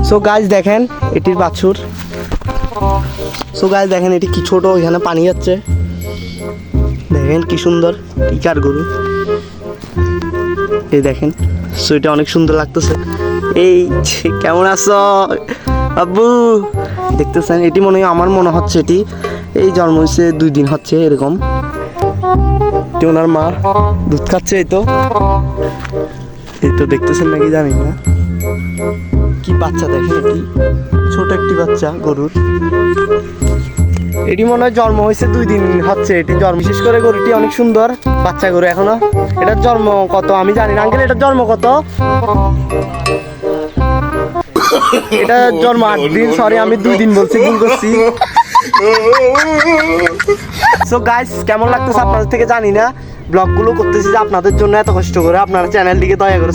So guys দেখেন এটির বাছুর। সো গাইস দেখেন এটি কি ছোট, এখানে পানি যাচ্ছে, দেখেন কি সুন্দর টিকার গরু। এই দেখেন, সো এটা অনেক সুন্দর লাগতেছে। এই কেমন আছো আব্বু? দেখতেছেন এটি মনে হয়, আমার মনে হচ্ছে এটি এই জন্ম হয়েছে 2 দিন হচ্ছে এরকম। এটি ওনার মা দুধ খাচ্ছে। এই তো দেখতেছেন নাকি জানি না, কি বাচ্চা দেখেন, এটি ছোট একটি বাচ্চা গরুর। এটি মনে হয় জন্ম হয়েছে 2 দিন হচ্ছে এটি জন্ম। বিশেষ করে গরুটি অনেক সুন্দর বাচ্চা গরু এখনো। এটার জন্ম কত আমি জানি না। আঙ্কেল এটার জন্ম কত? এটা জন্ম 8 দিন। সরি আমি 2 দিন বলছি, ভুল করছি। সো গাইস কেমন লাগতেছে আপনাদের থেকে জানি না। ব্লগগুলো করতেছি যে আপনাদের জন্য এত কষ্ট করে। আপনারা চ্যানেলটিকে দয়া করে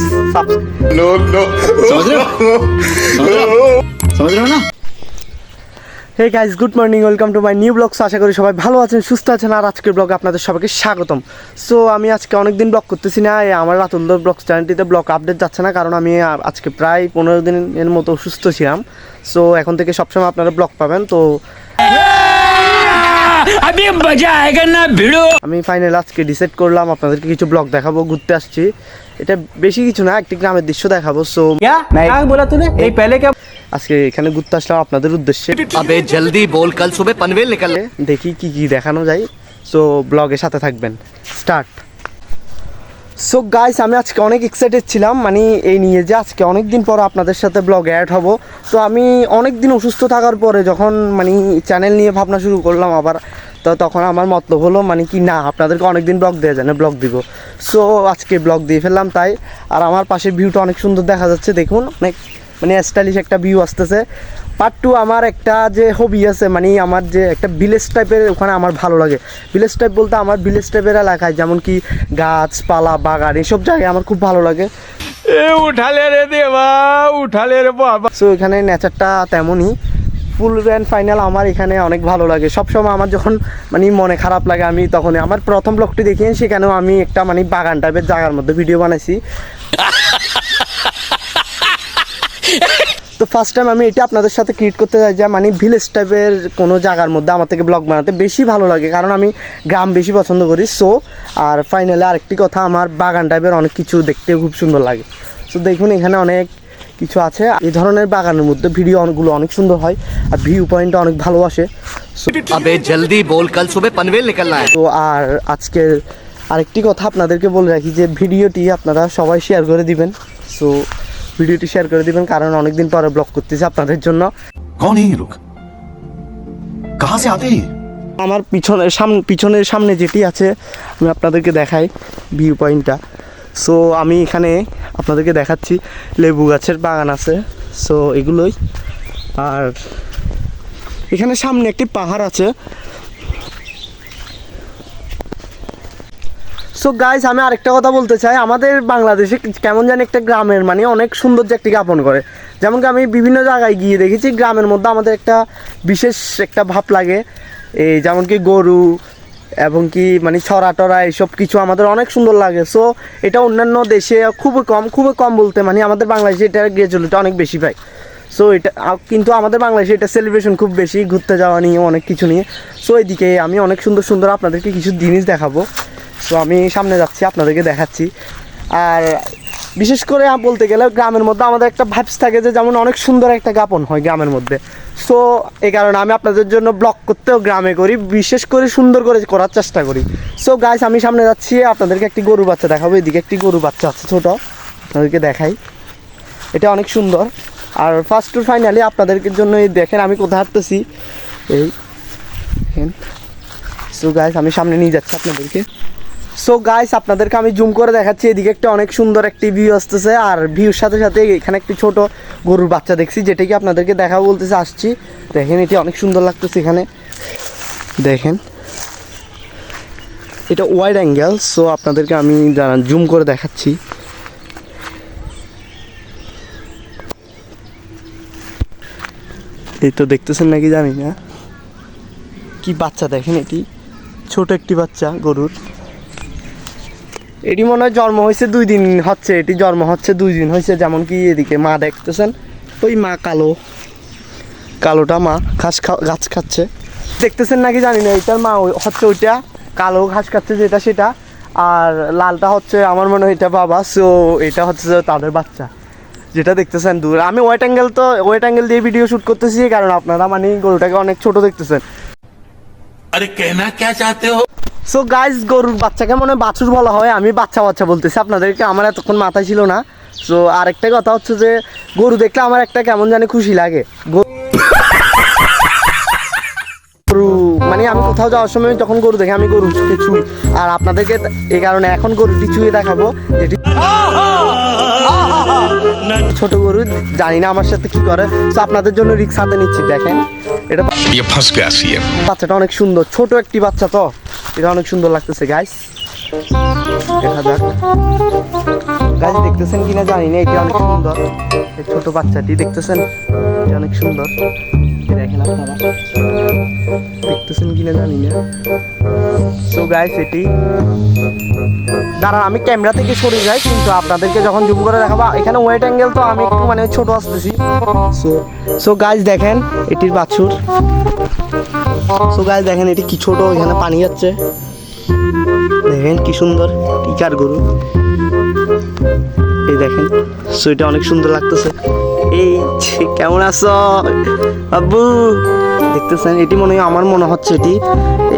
hey guys, good morning, welcome to my new blogs. আশা করি সবাই ভালো আছেন, সুস্থ আছেন। আর আজকের ব্লগে আপনাদের সবাইকে স্বাগতম। সো আমি আজকে অনেকদিন ব্লগ করতেছি না। আমার রাতুলদর ব্লগস চ্যানেলটিতে ব্লগ আপডেট যাচ্ছে না, কারণ আমি আজকে প্রায় 15 দিনের মতো অসুস্থ ছিলাম। সো এখন থেকে সবসময় আপনারা ব্লগ পাবেন। তো আমি ফাইনাল আজকে ডিসাইড করলাম আপনাদেরকে কিছু ব্লগ দেখাবো। ঘুরতে আসছি, এটা বেশি কিছু না, একটি গ্রামের দৃশ্য দেখাবো। সো আজকে এখানে ঘুরতে আসলাম আপনাদের উদ্দেশ্যে। अबे जल्दी बोल, कल सुबह पनवेल निकल। দেখি কি কি দেখানো যায়। সো ব্লগের সাথে থাকবেন। স্টার্ট। সো গাইস আমি আজকে অনেক এক্সাইটেড ছিলাম, মানে এই নিয়ে যে আজকে অনেক দিন পর আপনাদের সাথে ব্লগ অ্যাড হব। তো আমি অনেক দিন অসুস্থ থাকার পরে যখন মানে চ্যানেল নিয়ে ভাবনা শুরু করলাম আবার, তো তখন আমার মতলব হলো মানে কি না, আপনাদেরকে অনেক দিন ব্লগ দেওয়া যায় না, ব্লগ দিব। সো আজকে ব্লগ দিয়ে ফেললাম তাই। আর আমার পাশের ভিউটা অনেক সুন্দর দেখা যাচ্ছে, দেখুন অনেক মানে স্টাইলিশ একটা ভিউ আসতেছে। পার্ট 2 আমার একটা যে হবি আছে, মানে আমার যে একটা ভিলেজ টাইপের, ওখানে আমার ভালো লাগে। ভিলেজ টাইপ বলতে আমার ভিলেজ টাইপের এলাকায় যেমন কি গাছপালা বাগান এসব জায়গায় আমার খুব ভালো লাগে। উঠালে রে দেবা, উঠালে রে বাবা। সো এখানে নেচারটা তেমনই। ফুল অ্যান্ড ফাইনাল আমার এখানে অনেক ভালো লাগে। সবসময় আমার যখন মানে মনে খারাপ লাগে, আমি তখন আমার প্রথম ব্লগটি দেখি, সেখানেও আমি একটা মানে বাগান টাইপের জায়গার মধ্যে ভিডিও বানাইছি। তো ফার্স্ট টাইম আমি এটা আপনাদের সাথে ক্রিয়েট করতে চাই যে মানে ভিলেজ টাইপের কোনো জায়গার মধ্যে আমার থেকে ব্লগ বানাতে বেশি ভালো লাগে, কারণ আমি গ্রাম বেশি পছন্দ করি। সো আর ফাইনালি আরেকটি কথা, আমার বাগান টাইপের অনেক কিছু দেখতে খুব সুন্দর লাগে। সো দেখুন এখানে অনেক কিছু আছে। এই ধরনের বাগানের মধ্যে ভিডিওগুলো অনেক সুন্দর হয় আর ভিউ পয়েন্টটা অনেক ভালো আসে। अबे जल्दी बोल, कल सुबह पनवेल निकलना है। তো আর আজকের আরেকটি কথা আপনাদেরকে বলে রাখি যে ভিডিওটি আপনারা সবাই শেয়ার করে দিবেন। সো ভিডিওটি শেয়ার করে দিবেন, কারণ অনেকদিন পরে ব্লগ করতেছি আপনাদের জন্য। कौन है ये लोग? कहाँ से आते हैं? আমার পিছনের সামনে যেটি আছে আমি আপনাদেরকে দেখাই ভিউ পয়েন্টটা। সো আমি এখানে আপনাদেরকে দেখাচ্ছি লেবু গাছের বাগান আছে। সো এগুলোই। আর এখানে সামনে একটি পাহাড় আছে। সো গাইস আমি আরেকটা কথা বলতে চাই, আমাদের বাংলাদেশে কেমন জানি একটা গ্রামের মানে অনেক সৌন্দর্য একটি জ্ঞাপন করে। যেমন কি আমি বিভিন্ন জায়গায় গিয়ে দেখেছি গ্রামের মধ্যে আমাদের একটা বিশেষ একটা ভাব লাগে। এই যেমন কি গরু এবং কি মানে ছড়া টরা এইসব কিছু আমাদের অনেক সুন্দর লাগে। সো এটা অন্যান্য দেশে খুবই কম বলতে মানে আমাদের বাংলাদেশে এটা গ্র্যাজুয়ালিটা অনেক বেশি পায়। সো এটা কিন্তু আমাদের বাংলাদেশে এটা সেলিব্রেশন খুব বেশি, ঘুরতে যাওয়া নিয়ে অনেক কিছু নিয়ে। সো এদিকে আমি অনেক সুন্দর আপনাদেরকে কিছু জিনিস দেখাবো। সো আমি সামনে যাচ্ছি, আপনাদেরকে দেখাচ্ছি। আর বিশেষ করে বলতে গেলে গ্রামের মধ্যে আমাদের একটা ভাইবস থাকে যে যেমন অনেক সুন্দর একটা জ্ঞাপন হয় গ্রামের মধ্যে। সো এই কারণে আমি আপনাদের জন্য ব্লগ করতেও গ্রামে করি, বিশেষ করে সুন্দর করে করার চেষ্টা করি। সো গাইস আমি সামনে যাচ্ছি, আপনাদেরকে একটি গরুর বাচ্চা দেখাবো। এদিকে একটি গরুর বাচ্চা আছে ছোট, আপনাদেরকে দেখাই। এটা অনেক সুন্দর। আর ফার্স্ট টু ফাইনালি আপনাদেরকে জন্য এই দেখেন আমি কোথায় হাঁটতেছি, এই দেখেন। সো গাইস আমি সামনে নিয়ে যাচ্ছি আপনাদেরকে। সো গাইস আপনাদেরকে আমি জুম করে দেখাচ্ছি, এদিকে একটা অনেক সুন্দর একটি ভিউ আসতেছে। আর ভিউর সাথে সাথে এখানে একটি ছোট গরুর বাচ্চা দেখছি, যেটাকে আপনাদেরকে দেখাবো বলতেছে আসছি। দেখেন এটি অনেক সুন্দর লাগতেছে। এখানে দেখেন এটা ওয়াইড অ্যাঙ্গেল। সো আপনাদেরকে আমি জুম করে দেখাচ্ছি। এই তো দেখতেছেন নাকি জানি না, কি বাচ্চা দেখেন, এটি ছোট একটি বাচ্চা গরুর। এটি মনে হয় জন্ম হয়েছে 2 দিন হচ্ছে, এটি জন্ম হচ্ছে 2 দিন হয়েছে। যেমন কি এদিকে মা দেখতেছেন, ওই মা কালোটা মা ঘাস খাচ্ছে, দেখতেছেন নাকি জানি না। এটার মা হচ্ছে ওইটা কালো ঘাস খাচ্ছে যেটা সেটা, আর লালটা হচ্ছে আমার মনে হয় এটা বাবা। সো এটা হচ্ছে তাদের বাচ্চা যেটা দেখতেছেন দূর। আমি ওয়েট অ্যাঙ্গেল দিয়ে ভিডিও শ্যুট করতেছি কারণ আপনারা মানে গরুটাকে অনেক ছোট দেখতেছেন। अरे कहना क्या चाहते हो? সো গাইস, গরুর বাচ্চাকে মনে হয় বাছুর বলা হয়, আমি বাচ্চা বলতেছি আপনাদেরকে, আমার এতক্ষণ মাথায় ছিল না। সো আরেকটা কথা হচ্ছে যে গরু দেখলে আমার একটা কেমন জানি খুশি লাগে। গরু মানে আমি কোথাও যাওয়ার সময় যখন গরু দেখে আমি গরুকে ছুঁই, আর আপনাদেরকে এই কারণে এখন গরুটি ছুঁয়ে দেখাবো যেটি ছোট গরু, জানি না আমার সাথে কি করে। তো আপনাদের জন্য রিক্স হাতে নিচ্ছি, দেখেন এটা ये फंस गया सीएम। বাচ্চাটা অনেক সুন্দর, ছোট একটি বাচ্চা, তো এটা অনেক সুন্দর লাগতেছে গাইস। দেখা যাক গাইস, দেখতেছেন কিনা জানি না, এটা অনেক সুন্দর। এই ছোট বাচ্চাটি দেখতেছেন, এটা অনেক সুন্দর। দেখেন আপনারা দেখতেছেন কিনা জানি না। সো গাইস, এটি দাঁড়ান আমি ক্যামেরা থেকে সরে যাই, কিন্তু আপনাদেরকে যখন জুম করে দেখাবো এখানে ওয়েট অ্যাঙ্গেল তো আমি একটু মানে ছোট আসতেছি। সো গাইস দেখেন এটির বাছুর। সো গাইস দেখেন এটি কি ছোট, এখানে পানি যাচ্ছে, দেখেন কি সুন্দর টিকার গরু, এই দেখেন। সো এটা অনেক সুন্দর লাগতেছে। এই কেমন আছো আব্বু? দেখতেছেন এটি মনে হয়, আমার মনে হচ্ছে এটি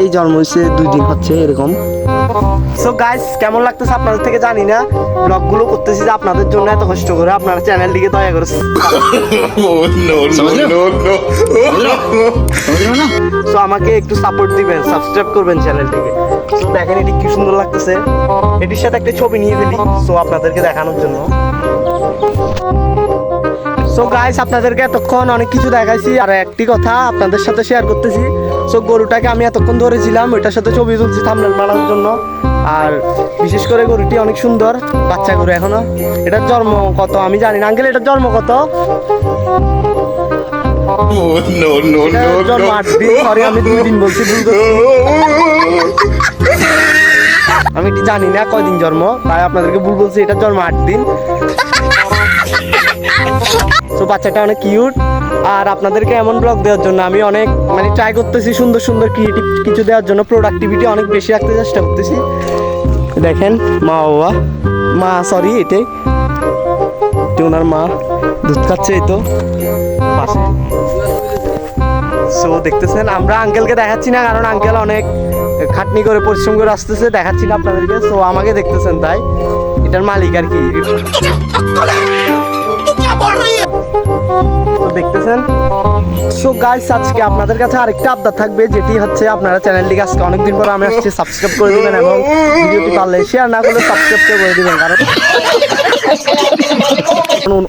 এই জন্ম হয়েছে 2 দিন হচ্ছে এরকম। সো গাইস, কেমন লাগতেছে আপনাদের থেকে জানি না, ব্লগগুলো করতেছি যে আপনাদের জন্য এত কষ্ট করে। আপনারা চ্যানেলটিকে দয়া করে সো আমাকে একটু সাপোর্ট দিবেন, সাবস্ক্রাইব করবেন চ্যানেলটিকে। সো দেখেন এটি কি সুন্দর লাগতেছে, এটির সাথে একটা ছবি নিয়ে ফেলি সো আপনাদেরকে দেখানোর জন্য। সো গাইস, আপনাদেরকে এতক্ষণ অনেক কিছু দেখাইছি, আর একটি কথা আপনাদের সাথে শেয়ার করতেছি। সো গরুটাকে আমি এতক্ষণ ধরেছিলাম, ওইটার সাথে ছবি তুলছি থাম্বনেল বানানোর জন্য। আর বিশেষ করে গরুটি অনেক সুন্দর, বাচ্চা গরু এখনো। এটার জন্ম কত আমি জানি না। আঙ্কেল এটার জন্ম কত? এটার জন্ম 8 দিন। সরি আমি 2 দিন বলছি, ভুল করছি। আমি এটি জানি না কয়দিন জন্ম, তাই আপনাদেরকে ভুল বলছি। এটার জন্ম 8 দিন। তো বাচ্চাটা অনেক কিউট। আর আপনাদেরকে এমন ব্লগ দেওয়ার জন্য আমি অনেক মানে ট্রাই করতেছি, সুন্দর সুন্দর ক্রিয়েটিভ কিছু দেওয়ার জন্য, প্রোডাক্টিভিটি অনেক বেশি রাখতে চেষ্টা করতেছি। দেখেন মা সরি এটাই ওনার মা দুধ খাচ্ছে, এই তো পাশে। সো দেখতেছেন, আমরা আঙ্কেলকে দেখাচ্ছি না কারণ আঙ্কেল অনেক খাটনি করে পরিশ্রম করে আসতেছে, দেখাচ্ছি না আপনাদেরকে। সো আমাকে দেখতেছেন, তাই এটার মালিক আর কি দেখতেছেন। সো গাইস, আজকে আপনাদের কাছে আরেকটা আবদার থাকবে, যেটি হচ্ছে আপনারা চ্যানেলটিকে আজকে অনেকদিন পর আমি আসছি সাবস্ক্রাইব করে দিবেন, এবং ভিডিওটি পারলে শেয়ার না করলে সাবস্ক্রাইব করে দিবেন, কারণ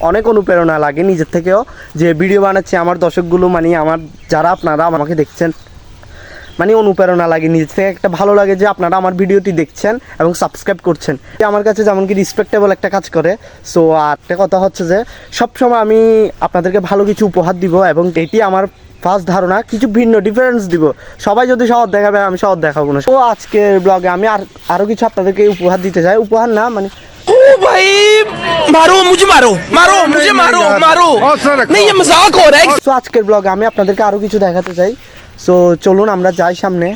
অনেক অনুপ্রেরণা লাগে নিজের থেকেও যে ভিডিও বানাচ্ছি আমার দর্শকগুলো, মানে আমার যারা আপনারা আমাকে দেখছেন, মানে অনুপ্রেরণা লাগে নিজের থেকে, একটা ভালো লাগে যে আপনারা আমার ভিডিওটি দেখছেন এবং সাবস্ক্রাইব করছেন। এটা আমার কাছে যেমন কি রেসপেক্টেবল একটা কাজ করে। সো আরেকটা কথা হচ্ছে যে সবসময় আমি আপনাদেরকে ভালো কিছু উপহার দিব, এবং এটি আমার ফার্স্ট ধারণা, কিছু ভিন্ন ডিফারেন্স দিব। সবাই যদি শহর দেখাবে, আমি শহর দেখাবো না। তো আজকের ব্লগে আমি আরও কিছু আপনাদেরকে উপহার দিতে চাই। উপহার না মানে भाई मारो मुझे मारो नहीं ये मजाक हो रहा है। সো আজকের ব্লগে আমি আপনাদেরকে আরও কিছু দেখাতে চাই। সো চলুন আমরা যাই সামনে।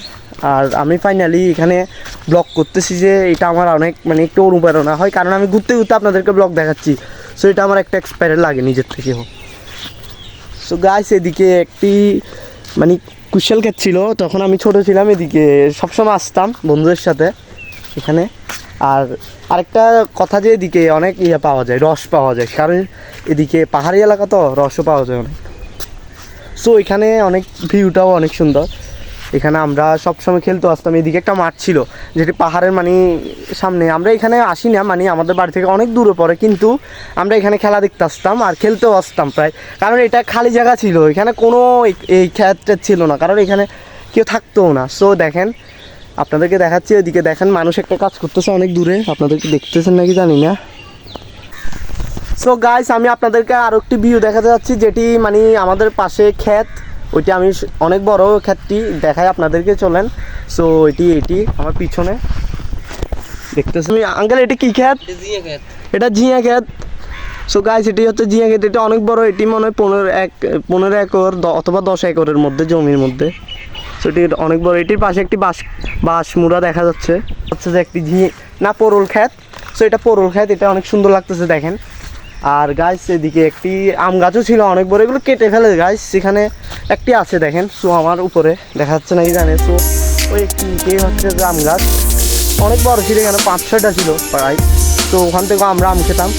আর আমি ফাইনালি এখানে ব্লগ করতেছি যে এটা আমার অনেক মানে একটু অনুপ্রেরণা হয়, কারণ আমি ঘুরতে ঘুরতে আপনাদেরকে ব্লগ দেখাচ্ছি। সো এটা আমার একটা এক্সপায়ার লাগে নিজের থেকেও। সো গাইস, এদিকে একটি মানে কুশাল ক্ষেত ছিল, তখন আমি ছোট ছিলাম, এদিকে সবসময় আসতাম বন্ধুদের সাথে এখানে। আর আরেকটা কথা যে এদিকে অনেক পাওয়া যায়, রস পাওয়া যায়, কারণ এদিকে পাহাড়ি এলাকা তো রসও পাওয়া যায় অনেক। সো এখানে অনেক ভিউটাও অনেক সুন্দর, এখানে আমরা সবসময় খেলতে আসতাম। এদিকে একটা মাঠ ছিল যেটি পাহাড়ের মানে সামনে, আমরা এখানে আসি না, মানে আমাদের বাড়ি থেকে অনেক দূরে পড়ে, কিন্তু আমরা এখানে খেলা দেখতে আসতাম আর খেলতেও আসতাম প্রায়, কারণ এটা খালি জায়গা ছিল, এখানে কোনো এই ক্ষেত্রে ছিল না, কারণ এখানে কেউ থাকতোও না। সো দেখেন আপনাদেরকে দেখাচ্ছি, ওইদিকে দেখেন মানুষ একটা কাজ করতেছে অনেক দূরে, আপনাদেরকে দেখতেছেন নাকি জানি না। সো গাইস, আমি আপনাদেরকে আরও একটি ভিউ দেখাতে যাচ্ছি, যেটি মানে আমাদের পাশে ক্ষেত, ওইটি আমি অনেক বড় ক্ষেতটি দেখাই আপনাদেরকে, চলেন। সো এটি আমার পিছনে দেখতেছি। আঙ্কেল এটি কি ক্ষেত? এটা জিয়া ক্ষেত। সো গাইস এটি হচ্ছে জিয়া গেট, এটা অনেক বড়, এটি মনে হয় 15 একর অথবা 10 একরের মধ্যে জমির মধ্যে। সো এটি অনেক বড়, এটির পাশে একটি বাঁশমুড়া দেখা যাচ্ছে, হচ্ছে যে একটি না পোরল ক্ষেত। সো এটা পোরল ক্ষেত, এটা অনেক সুন্দর লাগতেছে দেখেন। আর গাইস এদিকে একটি আম গাছও ছিল অনেক বড়, এগুলো কেটে ফেলে গাইস, সেখানে একটি আছে দেখেন। সো আমার উপরে দেখা যাচ্ছে না কি জানে। সো ওই একটি হচ্ছে যে আম গাছ অনেক বড় ছিল, এখানে 5-6টা ছিল প্রায়। তো ওখান থেকে আমরা আম খেতাম।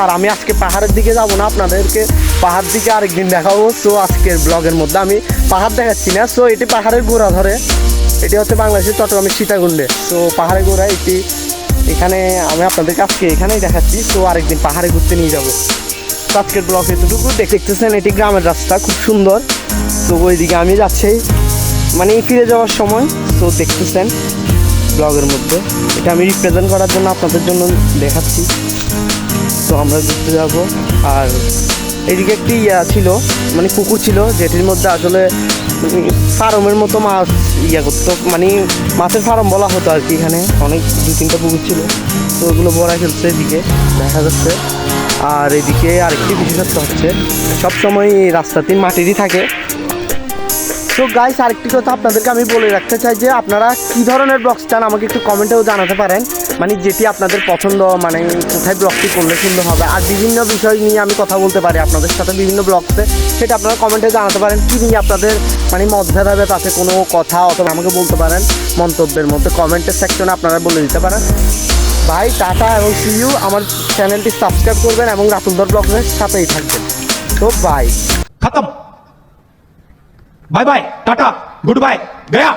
আর আমি আজকে পাহাড়ের দিকে যাব না, আপনাদেরকে পাহাড় দিকে আরেকদিন দেখাবো। সো আজকের ব্লগের মধ্যে আমি পাহাড় দেখাচ্ছি না। সো এটি পাহাড়ের গোড়া ধরে, এটি হচ্ছে বাংলাদেশের চট্টগ্রামের সীতাকুণ্ডে। সো পাহাড়ের গোড়া এটি, এখানে আমি আপনাদেরকে আজকে এখানেই দেখাচ্ছি। সো আরেকদিন পাহাড়ে ঘুরতে নিয়ে যাবো। তো আজকের ব্লগ এতটুকু, দেখতেছেন এটি গ্রামের রাস্তা, খুব সুন্দর। তো ওইদিকে আমি যাচ্ছি মানে ফিরে যাওয়ার সময়। তো দেখতেছেন ব্লগের মধ্যে, এটা আমি রিপ্রেজেন্ট করার জন্য আপনাদের জন্য দেখাচ্ছি। তো আমরা ঘুরতে যাব। আর এদিকে একটি ছিল মানে পুকুর ছিল, যেটির মধ্যে আসলে ফার্মের মতো মাছ করতো, মানে মাছের ফার্ম বলা হতো আর কি। এখানে অনেক 2-3টা পুকুর ছিল, তো ওগুলো ভরাই ফেলছে এদিকে দেখা যাচ্ছে। আর এদিকে আরেকটি বিশেষত্ব হচ্ছে সবসময় এই রাস্তাটি মাটিরই থাকে। তো গাইস আরেকটি কথা আপনাদেরকে আমি বলে রাখতে চাই যে আপনারা কী ধরনের ব্লগস চান আমাকে একটু কমেন্টেও জানাতে পারেন, মানে যেটি আপনাদের পছন্দ, মানে কোথায় ব্লগটি করলে সুন্দর হবে। আর বিভিন্ন বিষয় নিয়ে আমি কথা বলতে পারি আপনাদের সাথে বিভিন্ন ব্লগসে, সেটা আপনারা কমেন্টে জানাতে পারেন। কী নিয়ে আপনাদের মানে মতভেদ হবে তাতে কোনো কথা, অথবা আমাকে বলতে পারেন মন্তব্যের মধ্যে, কমেন্টের সেকশনে আপনারা বলে দিতে পারেন। ভাই টাটা এবং সি ইউ। আমার চ্যানেলটি সাবস্ক্রাইব করবেন এবং রাতুলদার ব্লগের সাথেই থাকবেন। তো বাই। खत्म, bye bye, tata, goodbye, गया।